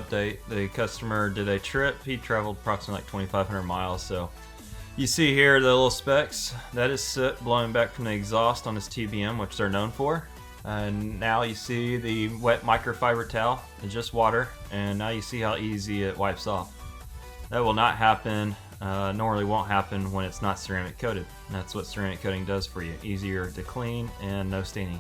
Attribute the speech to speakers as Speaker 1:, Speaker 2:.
Speaker 1: update. The customer did a trip. He traveled approximately like 2,500 miles. So you see here the little specks. That is soot blowing back from the exhaust on his TBM, which they're known for. And now you see the wet microfiber towel. It's just water. And now you see how easy it wipes off. That will not happen, normally won't happen when it's not ceramic coated. And that's what ceramic coating does for you. Easier to clean and no staining.